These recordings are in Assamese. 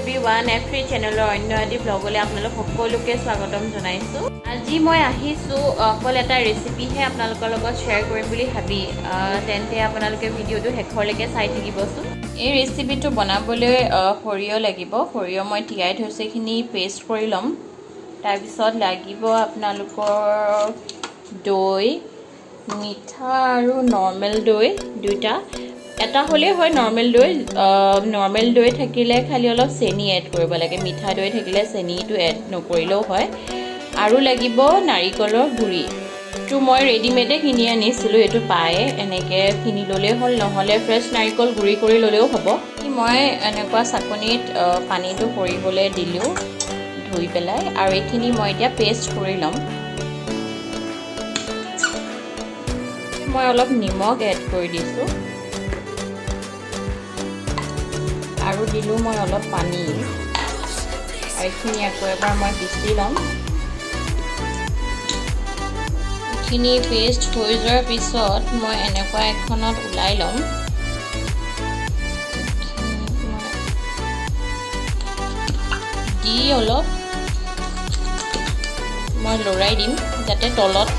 everyone, F3 channel অন্য এটি ব্লগলে আপোনালোক সকলোকে স্বাগতম জনাইছো। আজি মই আহিছো অকল এটা ৰেচিপি হে আপোনালোকৰ লগত শেয়াৰ কৰিম বুলি ভাবি তেন্তে আপোনালোকে ভিডিওটো শেষলৈকে চাই থাকিবচোন। এই ৰেচিপিটো বনাবলৈ সৰিয়হ লাগিব। সৰিয়হ মই তিয়াই থৈছো, খিনি পেষ্ট কৰি লম। তাৰ পিছত লাগিব আপোনালোকৰ দৈ, মিঠা আৰু নৰ্মেল দৈ দুটা। এটা হলে হয় নৰ্মেল দৈ থাকিলে খালি অলপ চেনি এড কৰিব লাগে, মিঠা দৈ থাকিলে চেনিটো এড নকৰিলেও হয়। আৰু লাগিব নাৰিকলৰ গুড়ি। তো মই ৰেডিমেডে কিনি আনিছিলো, এইটো পায়ে এনেকৈ কিনি ল'লেই হ'ল, নহ'লে ফ্ৰেছ নাৰিকল গুড়ি কৰি ল'লেও হ'ব। মই এনেকুৱা চাকনিত পানীটো পৰিবলৈ দিলোঁ ধুই পেলাই, আৰু এইখিনি মই এতিয়া পেষ্ট কৰি ল'ম। মই অলপ নিমখ এড কৰি দিছোঁ আৰু দিলোঁ মই অলপ পানী, আৰু এইখিনি আকৌ এবাৰ মই পিচি ল'ম। এইখিনি পেষ্ট হৈ যোৱাৰ পিছত মই এনেকুৱা এখনত ওলাই ল'ম। দি অলপ মই লৰাই দিম যাতে তলত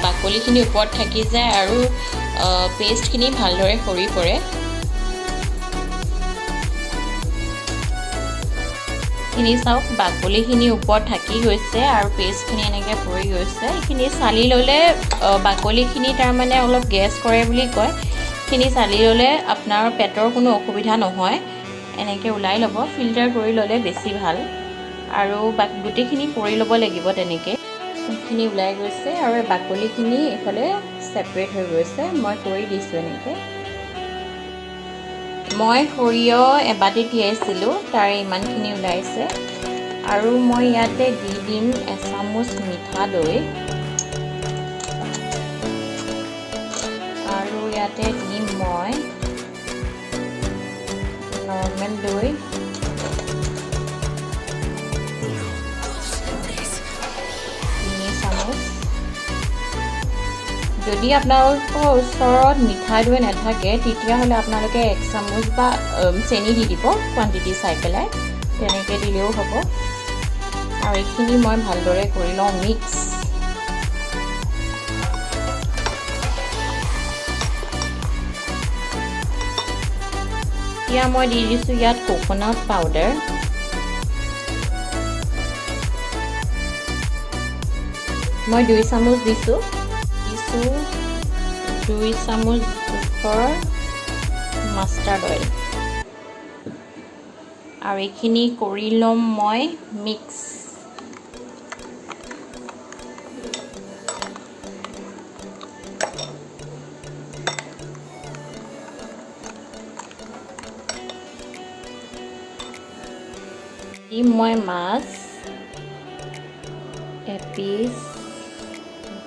বাকলিখিনি ওপৰত থাকি যায় আৰু পেষ্টখিনি ভালদৰে সৰি পৰে। খিনি চাওক, বাকলিখিনি ওপৰত থাকি গৈছে আৰু পেষ্টখিনি এনেকৈ পৰি গৈছে। এইখিনি চালি ল'লে বাকলিখিনি তাৰমানে অলপ গেছ কৰে বুলি কয়। এইখিনি চালি ল'লে আপোনাৰ পেটৰ কোনো অসুবিধা নহয়। এনেকৈ ওলাই ল'ব, ফিল্টাৰ কৰি ল'লে বেছি ভাল। আৰু গোটেইখিনি কৰি ল'ব লাগিব তেনেকৈ। এইখিনি ওলাই গৈছে আৰু বাকলিখিনি এইফালে ছেপাৰেট হৈ গৈছে। মই কৰি দিছোঁ এনেকৈ। মই সৰিয়হ এবাটি তিয়াইছিলোঁ, তাৰে ইমানখিনি ওলাইছে। আৰু মই ইয়াতে দি দিম এচামুচ মিঠা দৈ, আৰু ইয়াতে দিম মই নৰ্মেল দৈ, 3 চামুচ। যদি আপোনালোকৰ ওচৰত মিঠা দৈ নাথাকে তেতিয়াহ'লে আপোনালোকে 1 চামুচ বা চেনি দি দিব, কোৱান্টিটি চাই পেলাই, তেনেকৈ দিলেও হ'ব। আৰু এইখিনি মই ভালদৰে কৰি লওঁ মিক্স। এতিয়া মই দি দিছোঁ ইয়াত কোকোনাট পাউডাৰ। মই 2 চামুচ দিছোঁ। 2 চামুচ জোখৰ মাষ্টাৰ্ড অইল, আৰু এইখিনি কৰি ল'ম মই মিক্স। দিম মই মাছ এপিচ,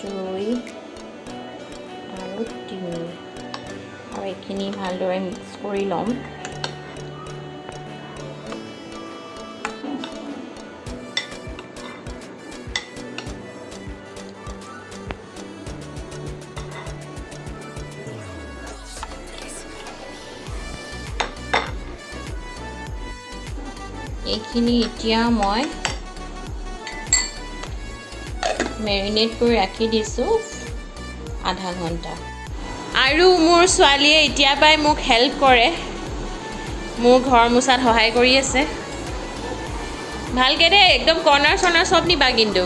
দৈ আৰু ডিম, আৰু এইখিনি ভালদৰে মিক্স কৰি ল'ম। এইখিনি এতিয়া মই মেৰিনেট কৰি ৰাখি দিছোঁ আধা ঘণ্টা। আৰু মোৰ ছোৱালীয়ে এতিয়া পৰাই মোক হেল্প কৰে, মোৰ ঘৰ মোচাত সহায় কৰি আছে। ভালকৈ দেই, একদম কৰ্ণাৰ চৰ্ণাৰ চব নিবা কিন্তু।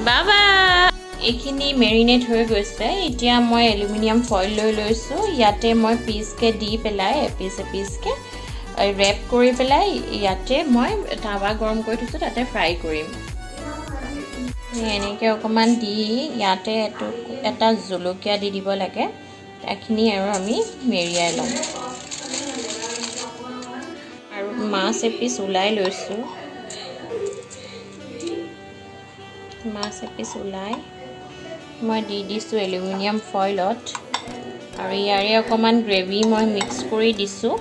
বাবা, এইখিনি মেৰিনেট হৈ গৈছে। এতিয়া মই এলুমিনিয়াম ফইল লৈ লৈছোঁ। ইয়াতে মই পিচকৈ দি পেলাই এপিচকৈ ৰেপ কৰি পেলাই ইয়াতে মই টাৱা গৰম কৰি থৈছোঁ, তাতে ফ্ৰাই কৰিম। এনেকৈ অকণমান দি ইয়াতে এটা জলকীয়া দি দিব লাগে। এইখিনি আৰু আমি মেৰিয়াই ল'ম। আৰু মাছ এপিচ ওলাই লৈছোঁ। মাছ এপিচ ওলাই মই দি দিছোঁ এলুমিনিয়াম ফইলত, আৰু ইয়াৰে অকণমান গ্ৰেভি মই মিক্স কৰি দিছোঁ।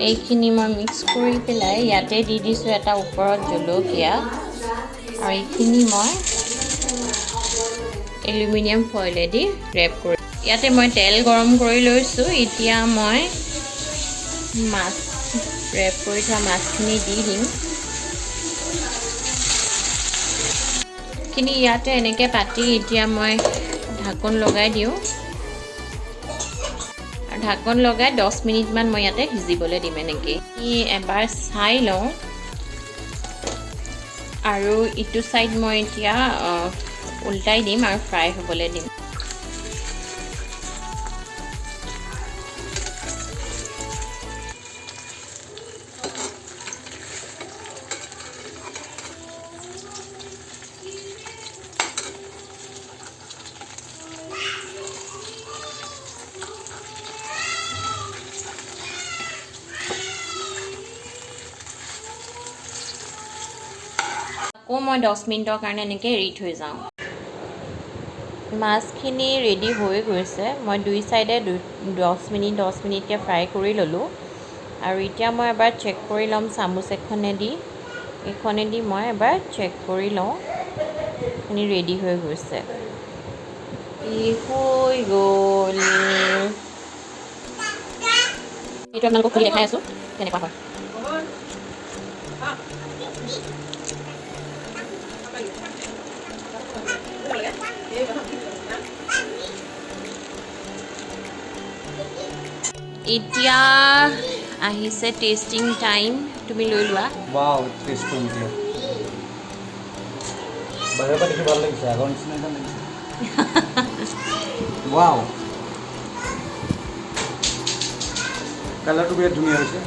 এইখিনি মই মিক্স কৰি পেলাই ইয়াতে দি দিছোঁ এটা ওপৰত জলকীয়া, আৰু এইখিনি মই এলুমিনিয়াম ফইলেদি ৰেপ কৰি ইয়াতে মই তেল গৰম কৰি লৈছোঁ এতিয়া মই মাছ ৰেপ কৰি থোৱা মাছখিনি দি দিম খিনি ইয়াতে এনেকৈ পাতি এতিয়া মই ঢাকন লগাই দিওঁ ঢাকন লগাই 10 মিনিটমান মই ইয়াতে সিজিবলৈ দিম এনেকৈ এবাৰ চাই লওঁ আৰু ইটো সাইড মই এতিয়া উল্টাই দিম আৰু ফ্ৰাই হ'বলৈ দিম আকৌ মই 10 মিনিটৰ কাৰণে এনেকৈ এৰি থৈ যাওঁ মাছখিনি ৰেডি হৈ গৈছে মই দুই সাইডে 10 মিনিটকৈ ফ্ৰাই কৰি ল'লোঁ আৰু এতিয়া মই এবাৰ চেক কৰি ল'ম চামুচ এখনেদি মই এবাৰ চেক কৰি লওঁ এইখিনি ৰেডি হৈ গৈছে হৈ গ'ল এইটো আপোনালোকক খুলি দেখাই আছোঁ কেনেকুৱা হয় এতিয়া আহিছে টেষ্টিং টাইম তুমি লৈ লোৱা ওয়াও টেস্ট কৰুন দিয়া বাইৰে পৰা দেখি ভাল লাগিছে আগৰ নিচিনা এটা লাগিছে ওয়াও কালাৰটো বিৰাট ধুনীয়া হৈছে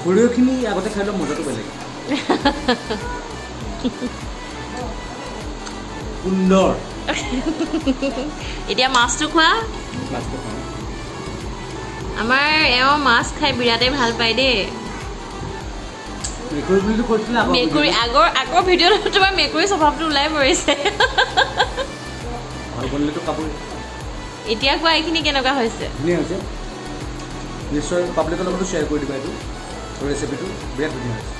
সৰিয়হখিনি আগতে খাই লোৱা মজাটো বেলেগ সুন্দৰ এতিয়া মাছটো খোৱা আমাৰ এওঁ মাছ খাই বিৰাটেই ভাল পায় দেই মেকুৰী বুলিতো কৈছিলে মেকুৰী আগৰ ভিডিঅ'ত তোমাৰ মেকুৰী স্বভাৱটো ওলাই পৰিছে ভাল বনিলেতো কাপোৰ এতিয়া কোৱা এইখিনি কেনেকুৱা হৈছে ধুনীয়া হৈছে নিশ্চয় পাব্লিকৰ লগতো শ্বেয়াৰ কৰি দিবা এইটো ৰেচিপিটো বিৰাট ধুনীয়া হৈছে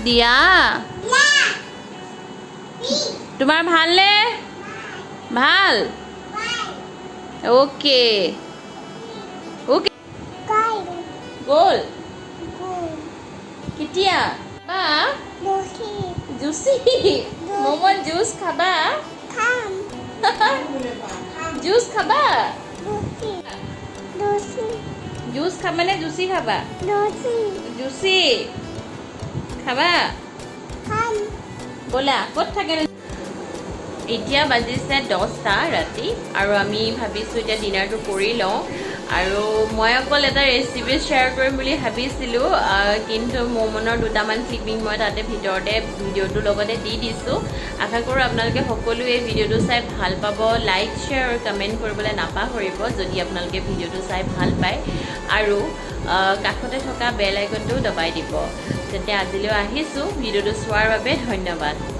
দিয়া তোমাৰ ভালনে ভাল ওকে ওকে গ'ল কেতিয়া বা জুচি মমৰ জুচ খাবা জুচ খাবা জুচ খাবা নে জুচি খাবা জুচি খাবা ব'লা ক'ত থাকে এতিয়া বাজিছে 10টা ৰাতি আৰু আমি ভাবিছোঁ এতিয়া ডিনাৰটো কৰি লওঁ আৰু মই অকল এটা ৰেচিপি শ্বেয়াৰ কৰিম বুলি ভাবিছিলোঁ কিন্তু মোৰ মনৰ দুটামান ক্লিপিং মই তাতে ভিতৰতে ভিডিঅ'টোৰ লগতে দি দিছোঁ আশা কৰোঁ আপোনালোকে সকলোৱে এই ভিডিঅ'টো চাই ভাল পাব লাইক শ্বেয়াৰ আৰু কমেণ্ট কৰিবলৈ নাপাহৰিব যদি আপোনালোকে ভিডিঅ'টো চাই ভাল পায় আৰু কাষতে থকা বেল আইকনটো দবাই দিব তেন্তে আজিলৈ আহিছোঁ ভিডিঅ'টো চোৱাৰ বাবে ধন্যবাদ